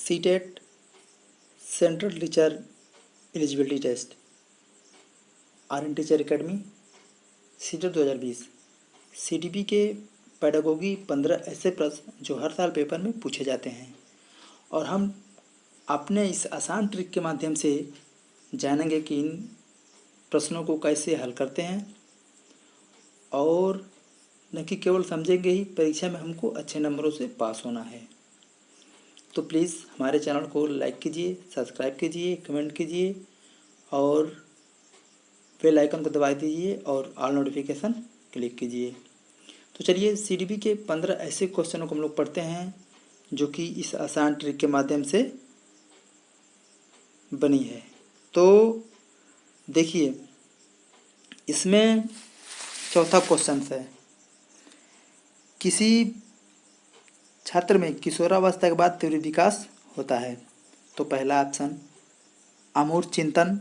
CTET central teacher eligibility test Aryan teacher academy CTET 2020 CDP के pedagogy 15 ऐसे प्रश्न जो हर साल पेपर में पूछे जाते हैं और हम अपने इस आसान ट्रिक के माध्यम से जानेंगे कि इन प्रश्नों को कैसे हल करते हैं और न कि केवल समझेंगे ही, परीक्षा में हमको अच्छे नंबरों से पास होना है। तो प्लीज़ हमारे चैनल को लाइक कीजिए, सब्सक्राइब कीजिए, कमेंट कीजिए और बेल आइकन को दबा दीजिए और ऑल नोटिफिकेशन क्लिक कीजिए। तो चलिए सीटीपी के 15 ऐसे क्वेश्चनों को हम लोग पढ़ते हैं जो कि इस आसान ट्रिक के माध्यम से बनी है। तो देखिए, इसमें चौथा क्वेश्चन है, किसी छात्र में किशोरावस्था के बाद तीव्र विकास होता है। तो पहला ऑप्शन अमूर्त चिंतन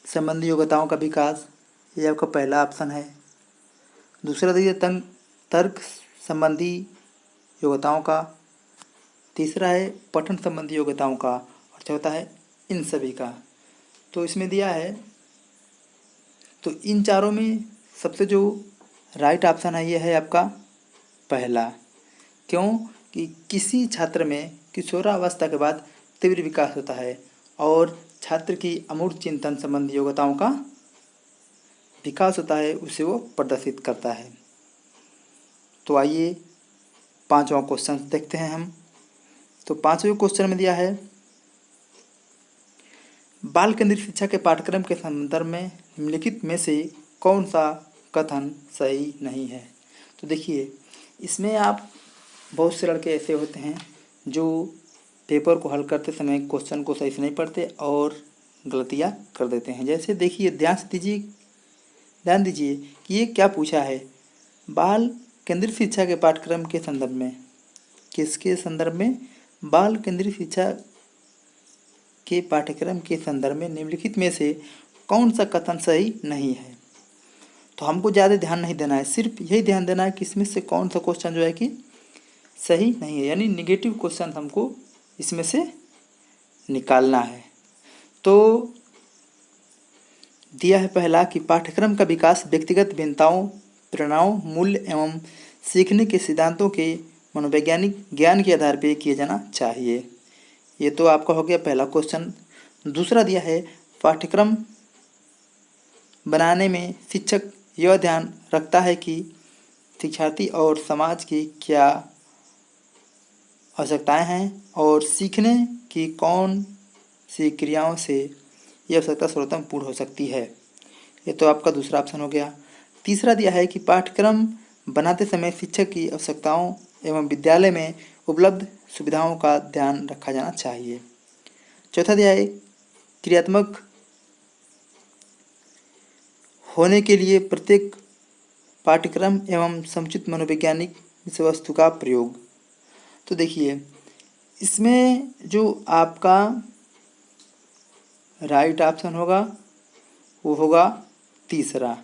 संबंधी योग्यताओं का विकास, ये आपका पहला ऑप्शन है। दूसरा देखिए तर्क संबंधी योग्यताओं का, तीसरा है पठन संबंधी योग्यताओं का और चौथा है इन सभी का। तो इसमें दिया है, तो इन चारों में सबसे जो राइट ऑप्शन है ये है आपका पहला। क्यों कि किसी छात्र में किशोरावस्था के बाद तीव्र विकास होता है और छात्र की अमूर्त चिंतन संबंधी योग्यताओं का विकास होता है, उसे वो प्रदर्शित करता है। तो आइए पांचवा क्वेश्चन देखते हैं हम। तो पांचवें क्वेश्चन में दिया है, बाल केंद्रित शिक्षा के पाठ्यक्रम के संदर्भ में निम्नलिखित में से कौन सा कथन सही नहीं है। तो देखिए, इसमें आप बहुत से लड़के ऐसे होते हैं जो पेपर को हल करते समय क्वेश्चन को सही से नहीं पढ़ते और गलतियां कर देते हैं। जैसे देखिए, ध्यान दीजिए कि ये क्या पूछा है, बाल केंद्रित शिक्षा के पाठ्यक्रम के संदर्भ में, किसके संदर्भ में, बाल केंद्रित शिक्षा के पाठ्यक्रम के संदर्भ में निम्नलिखित में से कौन सा कथन सही नहीं है। तो हमको ज़्यादा ध्यान नहीं देना है, सिर्फ यही ध्यान देना है कि इसमें से कौन सा क्वेश्चन जो है कि सही नहीं है, यानी निगेटिव क्वेश्चन हमको इसमें से निकालना है। तो दिया है पहला कि पाठ्यक्रम का विकास व्यक्तिगत भिन्नताओं, प्रेरणाओं, मूल्य एवं सीखने के सिद्धांतों के मनोवैज्ञानिक ज्ञान के आधार पर किया जाना चाहिए। ये तो आपका हो गया पहला क्वेश्चन। दूसरा दिया है, पाठ्यक्रम बनाने में शिक्षक यह ध्यान रखता है कि शिक्षार्थी और समाज की क्या आवश्यकताएं हैं और सीखने की कौन सी क्रियाओं से यह आवश्यकता सर्वोत्तम पूर्ण हो सकती है। ये तो आपका दूसरा ऑप्शन हो गया। तीसरा दिया है कि पाठ्यक्रम बनाते समय शिक्षक की आवश्यकताओं एवं विद्यालय में उपलब्ध सुविधाओं का ध्यान रखा जाना चाहिए। चौथा दिया है, क्रियात्मक होने के लिए प्रत्येक पाठ्यक्रम एवं समुचित मनोवैज्ञानिक विषय वस्तु का प्रयोग। तो देखिए, इसमें जो आपका राइट ऑप्शन होगा वो होगा तीसरा,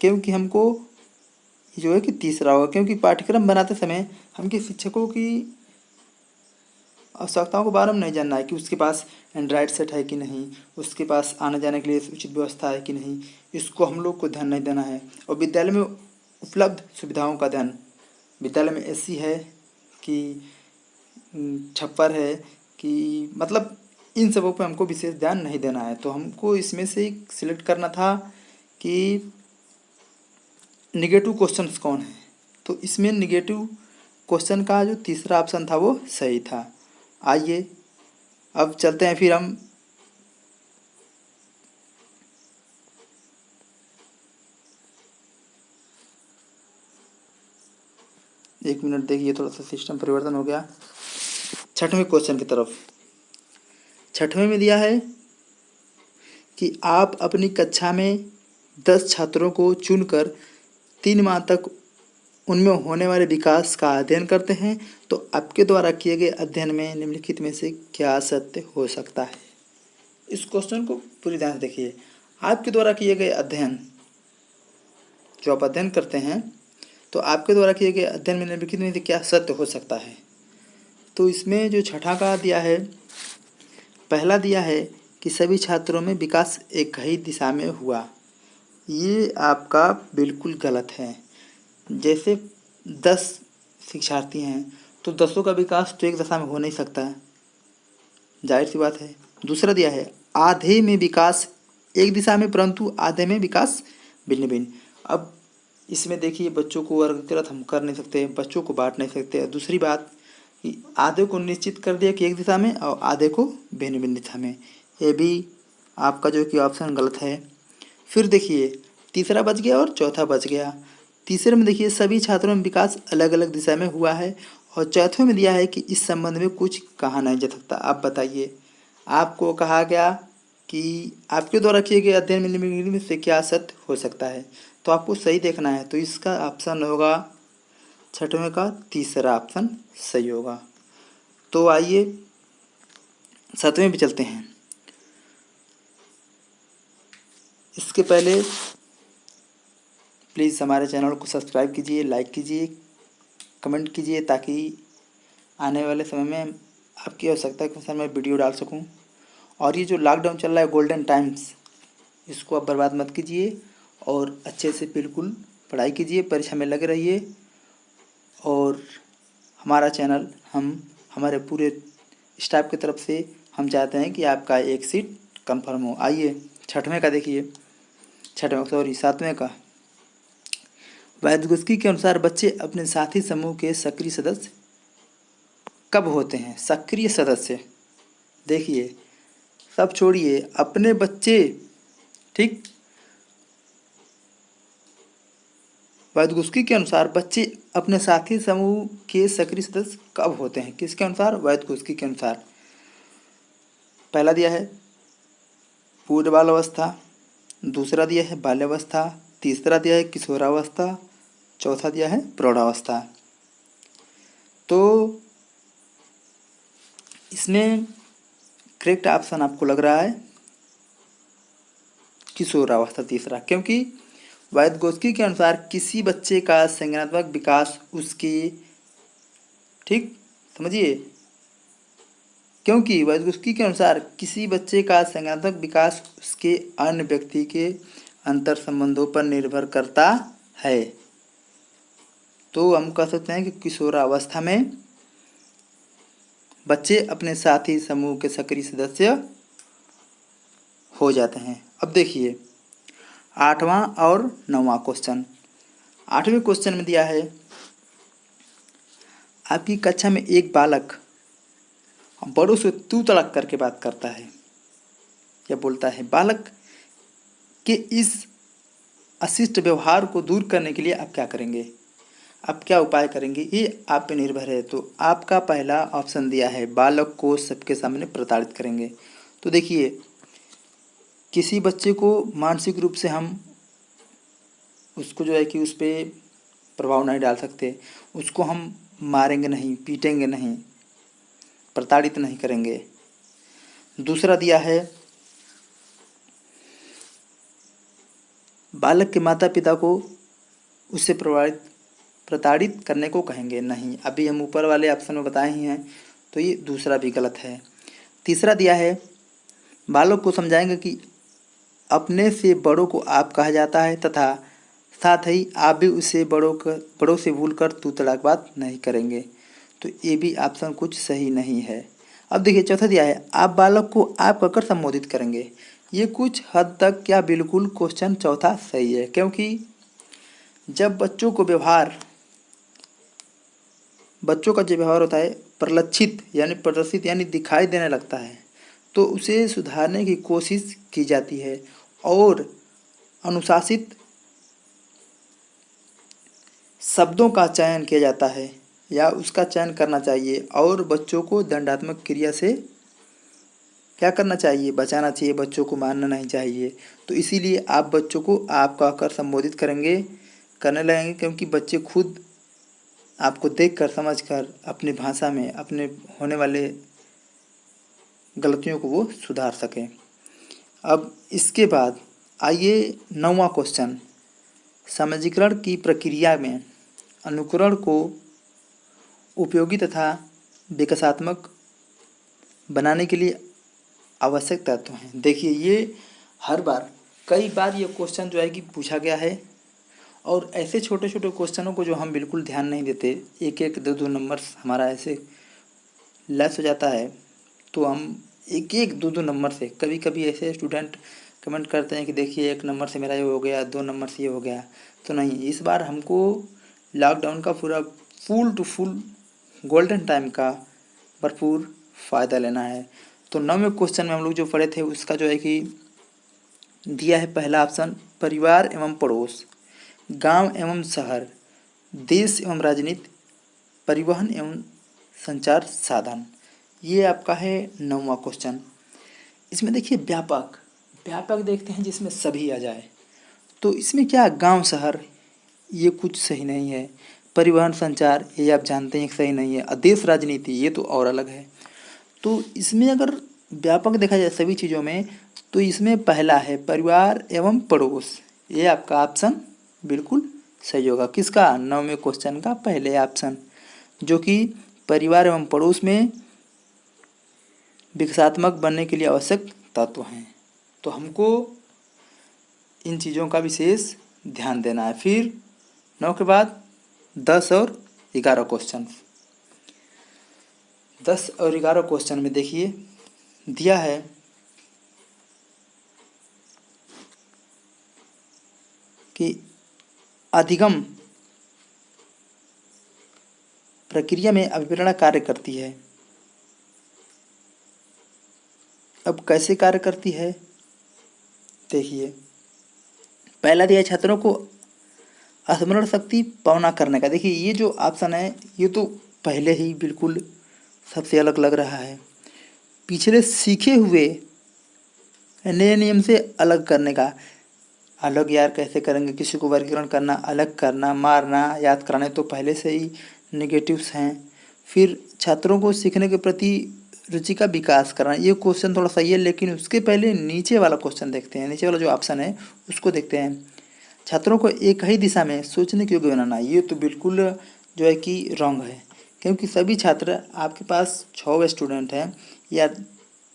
क्योंकि हमको जो है कि तीसरा होगा, क्योंकि पाठ्यक्रम बनाते समय हमके शिक्षकों की आवश्यकताओं के बारे में नहीं जानना है कि उसके पास एंड्रॉयड सेट है कि नहीं, उसके पास आने जाने के लिए उचित व्यवस्था है कि नहीं, इसको हम लोग को ध्यान नहीं देना है। और विद्यालय में उपलब्ध सुविधाओं का ध्यान, विद्यालय में एसी है कि छप्पर है कि, मतलब इन सबों पे हमको विशेष ध्यान नहीं देना है। तो हमको इसमें से सिलेक्ट करना था कि निगेटिव क्वेश्चंस कौन है। तो इसमें निगेटिव क्वेश्चन का जो तीसरा ऑप्शन था वो सही था। आइए अब चलते हैं, फिर हम एक मिनट देखिए, थोड़ा सा सिस्टम परिवर्तन हो गया। छठवें क्वेश्चन की तरफ। छठवें में दिया है कि आप अपनी कक्षा में 10 छात्रों को चुनकर 3 माह तक उनमें होने वाले विकास का अध्ययन करते हैं। तो आपके द्वारा किए गए अध्ययन में निम्नलिखित में से क्या सत्य हो सकता है। इस क्वेश्चन को पूरी ध्यान से देखिए। आपके द्वारा किए गए अध्ययन, जो आप अध्ययन करते हैं, तो आपके द्वारा किए गए अध्ययन में निम्नलिखित में से क्या सत्य हो सकता है। तो इसमें जो छठा का दिया है, पहला दिया है कि सभी छात्रों में विकास एक ही दिशा में हुआ। ये आपका बिल्कुल गलत है। जैसे 10 शिक्षार्थी हैं तो 10 का विकास तो एक दिशा में हो नहीं सकता है, जाहिर सी बात है। दूसरा दिया है आधे में विकास एक दिशा में परंतु आधे में विकास भिन्न भिन्न। अब इसमें देखिए बच्चों को वर्गीकृत हम कर नहीं सकते, बच्चों को बांट नहीं सकते। दूसरी बात कि आधे को निश्चित कर दिया कि एक दिशा में और आधे को भिन्न भिन्न दिशा में, ये भी आपका जो कि ऑप्शन गलत है। फिर देखिए तीसरा बच गया और चौथा बच गया। तीसरे में देखिए सभी छात्रों में विकास अलग अलग दिशा में हुआ है और चौथे में दिया है कि इस संबंध में कुछ कहा नहीं जा सकता। आप बताइए, आपको कहा गया कि आपके द्वारा किए गए अध्ययन में से क्या सत्य हो सकता है, तो आपको सही देखना है। तो इसका ऑप्शन होगा छठवें का तीसरा ऑप्शन सही होगा। तो आइए सातवें पे चलते हैं। इसके पहले प्लीज़ हमारे चैनल को सब्सक्राइब कीजिए, लाइक कीजिए, कमेंट कीजिए ताकि आने वाले समय में आपकी आवश्यकता के अनुसार मैं वीडियो डाल सकूं। और ये जो लॉकडाउन चल रहा है गोल्डन टाइम्स, इसको आप बर्बाद मत कीजिए और अच्छे से बिल्कुल पढ़ाई कीजिए, परीक्षा में लगे रहिए। और हमारा चैनल हमारे पूरे स्टाफ की तरफ से हम चाहते हैं कि आपका एक सीट कंफर्म हो। आइए छठवें का देखिए, सातवें का। वायदगुस्की के अनुसार बच्चे अपने साथी समूह के सक्रिय सदस्य कब होते हैं? सक्रिय सदस्य देखिए, सब छोड़िए, अपने बच्चे, ठीक, वायदगुस्की के अनुसार बच्चे अपने साथी समूह के सक्रिय सदस्य कब होते हैं? किसके अनुसार? वायदगुस्की के अनुसार। पहला दिया है पूर्व बाल्यावस्था, दूसरा दिया है बाल्यावस्था, तीसरा दिया है किशोरावस्था, चौथा दिया है प्रौढ़ावस्था। तो इसमें करेक्ट ऑप्शन आपको लग रहा है किशोरावस्था तीसरा, क्योंकि वायदगोस्की के अनुसार किसी बच्चे का संज्ञानात्मक विकास उसके, ठीक समझिए, क्योंकि वायदगोस्की के अनुसार किसी बच्चे का संज्ञानात्मक विकास उसके अन्य व्यक्ति के अंतर संबंधों पर निर्भर करता है। तो हम कह सकते हैं कि किशोरावस्था में बच्चे अपने साथी समूह के सक्रिय सदस्य हो जाते हैं। अब देखिए आठवां और नौवां क्वेश्चन। आठवें क्वेश्चन में दिया है आपकी कक्षा में एक बालक बड़ों से तू तड़क करके बात करता है या बोलता है। बालक के इस अशिष्ट व्यवहार को दूर करने के लिए आप क्या करेंगे? आप क्या उपाय करेंगे? ये आप पे निर्भर है। तो आपका पहला ऑप्शन दिया है बालक को सबके सामने प्रताड़ित करेंगे। तो देखिए किसी बच्चे को मानसिक रूप से हम उसको जो है कि उस पर प्रभाव नहीं डाल सकते, उसको हम मारेंगे नहीं, पीटेंगे नहीं, प्रताड़ित नहीं करेंगे। दूसरा दिया है बालक के माता पिता को उससे प्रताड़ित करने को कहेंगे नहीं। अभी हम ऊपर वाले ऑप्शन में बताए ही हैं, तो ये दूसरा भी गलत है। तीसरा दिया है बालक को समझाएंगे कि अपने से बड़ों को आप कहा जाता है तथा साथ ही आप भी उससे बड़ों से भूल कर तू तड़ाक बात नहीं करेंगे। तो ये भी ऑप्शन कुछ सही नहीं है। अब देखिए चौथा दिया है आप बालक को आप कहकर संबोधित करेंगे। ये कुछ हद तक क्या बिल्कुल क्वेश्चन चौथा सही है, क्योंकि जब बच्चों का जो व्यवहार होता है प्रलक्षित यानी प्रदर्शित यानी दिखाई देने लगता है, तो उसे सुधारने की कोशिश की जाती है और अनुशासित शब्दों का चयन किया जाता है या उसका चयन करना चाहिए और बच्चों को दंडात्मक क्रिया से क्या करना चाहिए? बचाना चाहिए, बच्चों को मारना नहीं चाहिए। तो इसीलिए आप बच्चों को आप कहकर संबोधित करने लगेंगे, क्योंकि बच्चे खुद आपको देखकर समझकर अपनी भाषा में अपने होने वाले गलतियों को वो सुधार सकें। अब इसके बाद आइए नौवां क्वेश्चन। समाजीकरण की प्रक्रिया में अनुकरण को उपयोगी तथा विकासात्मक बनाने के लिए आवश्यक तत्व हैं। देखिए ये हर बार कई बार ये क्वेश्चन जो है कि पूछा गया है, और ऐसे छोटे छोटे क्वेश्चनों को जो हम बिल्कुल ध्यान नहीं देते, एक एक दो दो नंबर हमारा ऐसे लेस हो जाता है, तो हम एक एक दो दो नंबर से, कभी कभी ऐसे स्टूडेंट कमेंट करते हैं कि देखिए 1 नंबर से मेरा ये हो गया, 2 नंबर से ये हो गया। तो नहीं, इस बार हमको लॉकडाउन का पूरा full to full golden time का भरपूर फ़ायदा लेना है। तो 9वें क्वेश्चन में हम लोग जो पढ़े थे उसका जो है कि दिया है पहला ऑप्शन, परिवार एवं पड़ोस, गांव एवं शहर, देश एवं राजनीति, परिवहन एवं संचार साधन। ये आपका है 9वां क्वेश्चन। इसमें देखिए व्यापक व्यापक देखते हैं जिसमें सभी आ जाए। तो इसमें क्या, गांव शहर ये कुछ सही नहीं है, परिवहन संचार ये आप जानते हैं सही नहीं है, देश राजनीति ये तो और अलग है। तो इसमें अगर व्यापक देखा जाए सभी चीज़ों में, तो इसमें पहला है परिवार एवं पड़ोस, ये आपका ऑप्शन बिल्कुल सही होगा। किसका, 9वें क्वेश्चन का पहले ऑप्शन, जो कि परिवार एवं पड़ोस में विकासात्मक बनने के लिए आवश्यक तत्व हैं। तो हमको इन चीज़ों का विशेष ध्यान देना है। फिर 9 के बाद 10 और 11 क्वेश्चन। 10 और 11 क्वेश्चन में देखिए दिया है कि अधिगम प्रक्रिया में अभिप्रेरणा कार्य करती है। अब कैसे कार्य करती है, देखिए पहला दिया है छात्रों को स्मरण शक्ति पौना करने का। देखिए ये जो ऑप्शन है ये तो पहले ही बिल्कुल सबसे अलग लग रहा है। पिछले सीखे हुए नए नियम से अलग करने का, अलग यार कैसे करेंगे, किसी को वर्गीकरण करना, अलग करना, मारना, याद कराने तो पहले से ही नेगेटिव्स हैं। फिर छात्रों को सीखने के प्रति रुचि का विकास करना, ये क्वेश्चन थोड़ा सही है, लेकिन उसके पहले नीचे वाला क्वेश्चन देखते हैं, नीचे वाला जो ऑप्शन है उसको देखते हैं। छात्रों को एक ही दिशा में सोचने के योग्य बनाना, ये तो बिल्कुल जो है कि रॉन्ग है, क्योंकि सभी छात्र, आपके पास 6 स्टूडेंट हैं या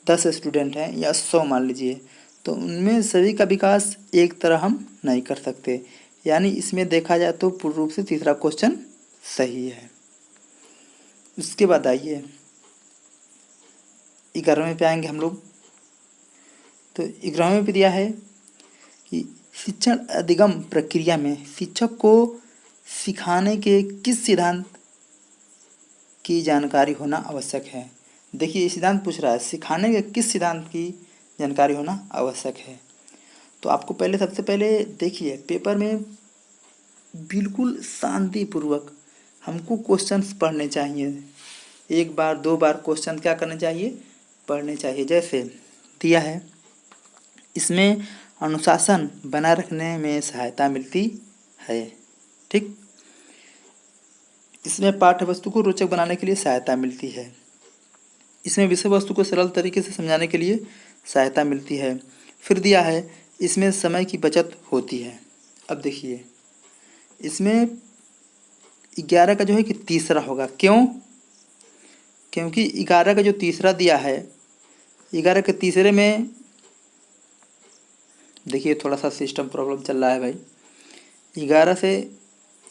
10 स्टूडेंट हैं या 100 मान लीजिए, तो उनमें सभी का विकास एक तरह हम नहीं कर सकते। यानी इसमें देखा जाए तो पूर्ण रूप से तीसरा क्वेश्चन सही है। उसके बाद आइए 11वें पे आएंगे हम लोग। तो 11वें पे दिया है कि शिक्षण अधिगम प्रक्रिया में शिक्षक को सिखाने के किस सिद्धांत की जानकारी होना आवश्यक है। देखिए ये सिद्धांत पूछ रहा है, सिखाने के किस सिद्धांत की जानकारी होना आवश्यक है। तो आपको पहले, सबसे पहले देखिए पेपर में बिल्कुल शांतिपूर्वक हमको क्वेश्चंस पढ़ने चाहिए। 1 बार 2 बार क्वेश्चन क्या करने चाहिए, पढ़ने चाहिए। जैसे दिया है इसमें अनुशासन बनाए रखने में सहायता मिलती है, ठीक। इसमें पाठ्य वस्तु को रोचक बनाने के लिए सहायता मिलती है। इसमें विषय वस्तु को सरल तरीके से समझाने के लिए सहायता मिलती है। फिर दिया है इसमें समय की बचत होती है। अब देखिए इसमें 11 का जो है कि तीसरा होगा, क्यों, क्योंकि 11 का जो तीसरा दिया है, 11 के तीसरे में देखिए थोड़ा सा सिस्टम प्रॉब्लम चल रहा है भाई।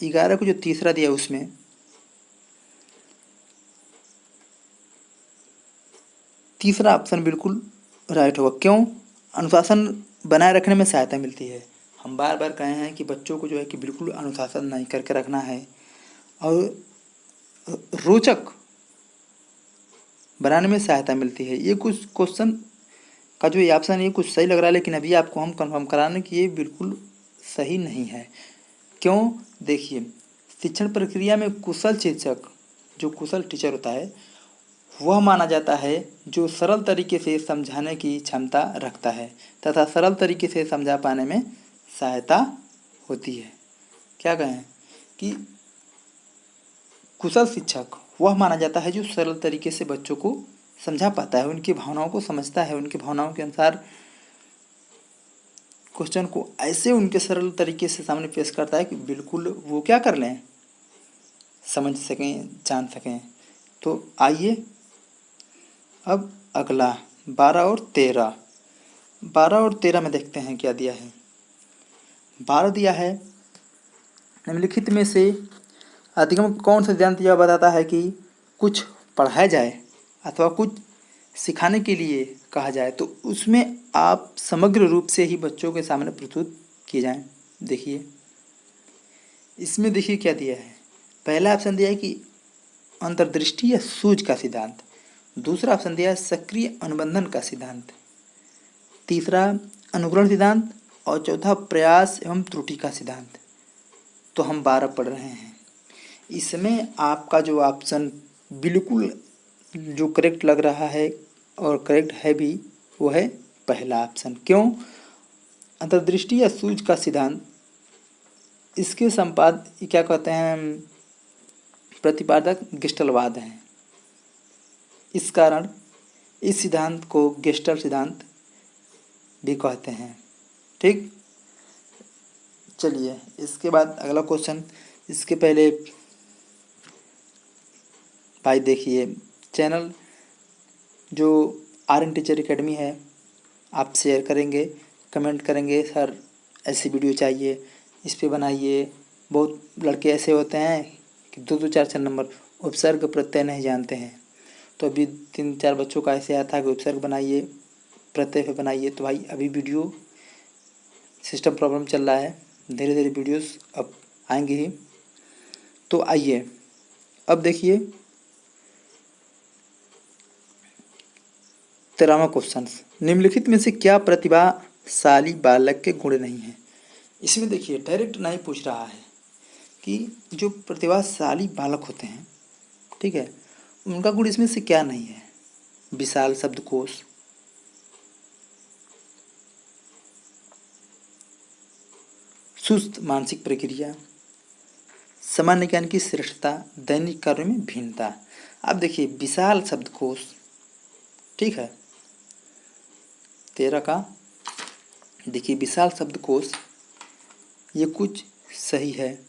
11 को जो तीसरा दिया उसमें तीसरा ऑप्शन बिल्कुल राइट होगा। क्यों, अनुशासन बनाए रखने में सहायता मिलती है। हम बार बार कहे हैं कि बच्चों को जो है कि बिल्कुल अनुशासन नहीं करके रखना है, और रोचक बनाने में सहायता मिलती है। ये कुछ क्वेश्चन का जो ये ऑप्शन है ये कुछ सही लग रहा है, लेकिन अभी आपको हम कंफर्म कराने कि ये बिल्कुल सही नहीं है। क्यों, देखिए शिक्षण प्रक्रिया में कुशल शिक्षक, जो कुशल टीचर होता है, वह माना जाता है जो सरल तरीके से समझाने की क्षमता रखता है तथा सरल तरीके से समझा पाने में सहायता होती है। क्या कहें कि कुशल शिक्षक वह माना जाता है जो सरल तरीके से बच्चों को समझा पाता है, उनकी भावनाओं को समझता है, उनकी भावनाओं के अनुसार क्वेश्चन को ऐसे उनके सरल तरीके से सामने पेश करता है कि बिल्कुल वो क्या कर लें, समझ सकें, जान सकें। तो आइए अब अगला 12 और 13। 12 और 13 में देखते हैं क्या दिया है। 12 दिया है, निम्नलिखित में से अधिगम कौन सा सिद्धांत यह बताता है कि कुछ पढ़ाया जाए अथवा कुछ सिखाने के लिए कहा जाए तो उसमें आप समग्र रूप से ही बच्चों के सामने प्रस्तुत किए जाएं। देखिए इसमें देखिए क्या दिया है। पहला ऑप्शन दिया है कि अंतर्दृष्टि या सूझ का सिद्धांत, दूसरा ऑप्शन दिया है सक्रिय अनुबंधन का सिद्धांत, तीसरा अनुकरण सिद्धांत और चौथा प्रयास एवं त्रुटि का सिद्धांत। तो हम 12 पढ़ रहे हैं। इसमें आपका जो ऑप्शन बिल्कुल जो करेक्ट लग रहा है और करेक्ट है भी वो है पहला ऑप्शन। क्यों? अंतर्दृष्टि या सूझ का सिद्धांत, इसके क्या कहते हैं, प्रतिपादक गेस्टलवाद हैं। इस कारण इस सिद्धांत को गेस्टल सिद्धांत भी कहते हैं। ठीक, चलिए इसके बाद अगला क्वेश्चन। इसके पहले भाई देखिए चैनल जो आर्यन टीचर एकेडमी है आप शेयर करेंगे, कमेंट करेंगे सर ऐसी वीडियो चाहिए, इस पे बनाइए। बहुत लड़के ऐसे होते हैं कि 2-2 4-4 नंबर उपसर्ग प्रत्यय नहीं जानते हैं। तो अभी 3-4 बच्चों का ऐसे आया था कि उपसर्ग बनाइए, प्रत्यय पे बनाइए। तो भाई अभी वीडियो सिस्टम प्रॉब्लम चल रहा है, धीरे धीरे वीडियोस अब आएंगे ही। तो आइए अब देखिए 13वां क्वेश्चन, निम्नलिखित में से क्या प्रतिभाशाली बालक के गुण नहीं है। इसमें देखिए डायरेक्ट नहीं पूछ रहा है कि जो प्रतिभाशाली बालक होते हैं, ठीक है, उनका गुण इसमें से क्या नहीं है। विशाल शब्दकोश, सुस्त मानसिक प्रक्रिया, सामान्य ज्ञान की श्रेष्ठता, दैनिक कार्यों में भिन्नता। अब देखिए विशाल शब्दकोश, ठीक है, 13 का देखिए विशाल शब्दकोश ये कुछ सही है,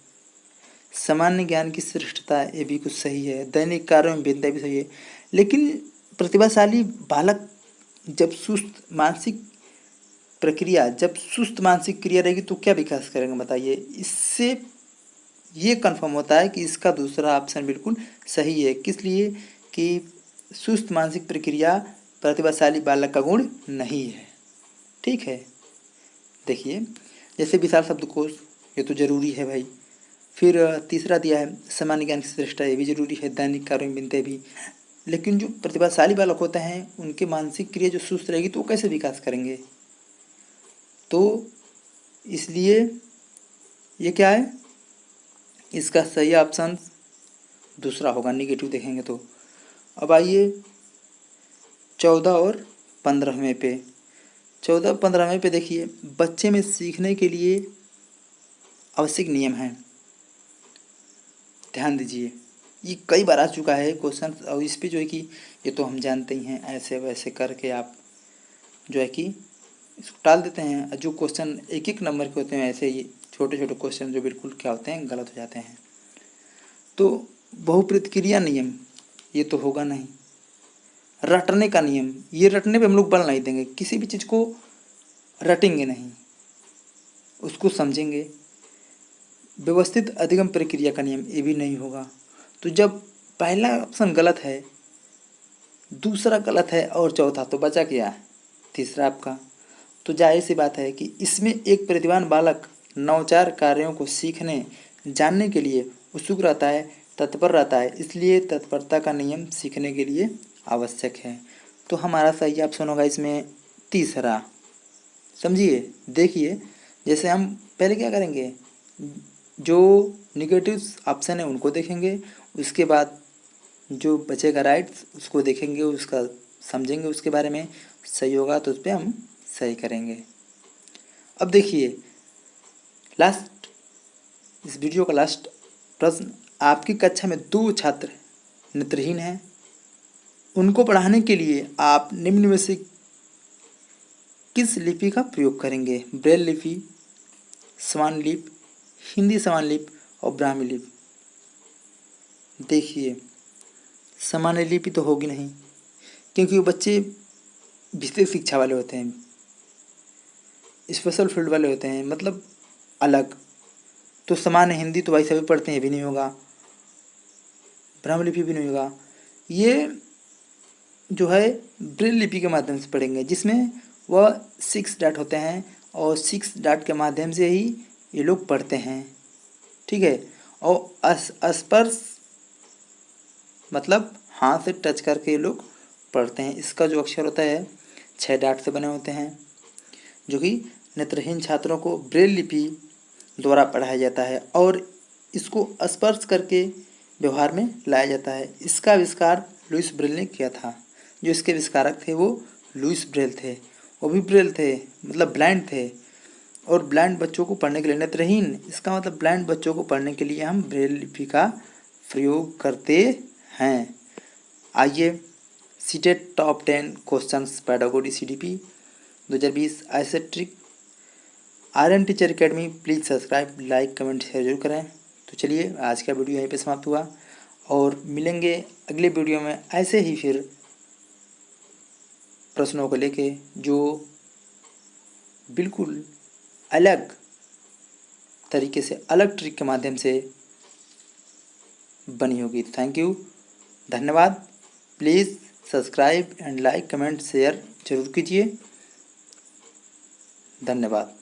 सामान्य ज्ञान की श्रेष्ठता ये भी कुछ सही है, दैनिक कार्यों में भिन्नता भी सही है। लेकिन प्रतिभाशाली बालक जब सुस्त मानसिक क्रिया रहेगी तो क्या विकास करेंगे बताइए। इससे ये कन्फर्म होता है कि इसका दूसरा ऑप्शन बिल्कुल सही है। किस लिए? कि सुस्त मानसिक प्रक्रिया प्रतिभाशाली बालक का गुण नहीं है। ठीक है, देखिए जैसे विशाल शब्दकोश ये तो जरूरी है भाई। फिर तीसरा दिया है सामान्य ज्ञान की श्रेष्ठता, ये भी जरूरी है, दैनिक कार्यों में भिन्नता भी। लेकिन जो प्रतिभाशाली बालक होते हैं उनके मानसिक क्रिया जो सुस्त रहेगी तो वो कैसे विकास करेंगे। तो इसलिए ये क्या है, इसका सही ऑप्शन दूसरा होगा, निगेटिव देखेंगे तो। अब आइए 14 और 15वें पे। 14-15वें पे देखिए बच्चे में सीखने के लिए आवश्यक नियम हैं। ध्यान दीजिए ये कई बार आ चुका है क्वेश्चन, और इस पे जो है कि ये तो हम जानते ही हैं, ऐसे वैसे करके आप जो है कि इसको टाल देते हैं। जो क्वेश्चन 1-1 नंबर के होते हैं ऐसे ये छोटे छोटे क्वेश्चन जो बिल्कुल क्या होते हैं, गलत हो जाते हैं। तो बहुप्रतिक्रिया नियम ये तो होगा नहीं। रटने का नियम, ये रटने पे हम लोग बल नहीं देंगे, किसी भी चीज़ को रटेंगे नहीं, उसको समझेंगे। व्यवस्थित अधिगम प्रक्रिया का नियम ये भी नहीं होगा। तो जब पहला ऑप्शन गलत है, दूसरा गलत है और चौथा, तो बचा क्या? तीसरा आपका। तो जाहिर सी बात है कि इसमें एक प्रतिभावान बालक नवाचार कार्यों को सीखने जानने के लिए उत्सुक रहता है, तत्पर रहता है, इसलिए तत्परता का नियम सीखने के लिए आवश्यक है। तो हमारा सही ऑप्शन होगा इसमें तीसरा। समझिए, देखिए जैसे हम पहले क्या करेंगे, जो निगेटिव ऑप्शन है उनको देखेंगे, उसके बाद जो बचेगा राइट उसको देखेंगे, उसका समझेंगे, उसके बारे में सही होगा तो उस पर हम सही करेंगे। अब देखिए लास्ट, इस वीडियो का लास्ट प्रश्न, आपकी कक्षा में 2 छात्र नेत्रहीन हैं, उनको पढ़ाने के लिए आप निम्न में से किस लिपि का प्रयोग करेंगे? ब्रेल लिपि, समान लिपि, हिंदी समान लिपि और ब्राह्मी लिपि। देखिए सामान्य लिपि तो होगी नहीं, क्योंकि वो बच्चे विशेष शिक्षा वाले होते हैं, स्पेशल फील्ड वाले होते हैं, मतलब अलग। तो सामान्य हिंदी तो भाई सभी पढ़ते हैं, ये भी नहीं होगा, ब्रह्म लिपि भी नहीं होगा। ये जो है ब्रेल लिपि के माध्यम से पढ़ेंगे, जिसमें वह 6 डॉट होते हैं और 6 डॉट के माध्यम से ही ये लोग पढ़ते हैं, ठीक है। और स्पर्श मतलब हाथ से टच करके ये लोग पढ़ते हैं। इसका जो अक्षर होता है 6 डॉट से बने होते हैं, जो कि नेत्रहीन छात्रों को ब्रेल लिपि द्वारा पढ़ाया जाता है और इसको स्पर्श करके व्यवहार में लाया जाता है। इसका आविष्कार लुईस ब्रेल ने किया था। जो इसके आविष्कारक थे वो लुईस ब्रेल थे। वो भी ब्रेल थे, मतलब ब्लाइंड थे, और ब्लाइंड बच्चों को पढ़ने के लिए, नेत्रहीन इसका मतलब ब्लाइंड बच्चों को पढ़ने के लिए हम ब्रेल लिपि का प्रयोग करते हैं। आइए CTET top 10 questions pedagogy CDP 2020 ऐसे trick. Aryan teacher academy please subscribe, like, comment, share जरूर करें। तो चलिए आज का वीडियो यहीं पे समाप्त हुआ और मिलेंगे अगले वीडियो में ऐसे ही फिर प्रश्नों को लेके, जो बिल्कुल अलग तरीके से, अलग ट्रिक के माध्यम से बनी होगी। थैंक यू, धन्यवाद। Please subscribe and like, comment, share जरूर कीजिए। धन्यवाद।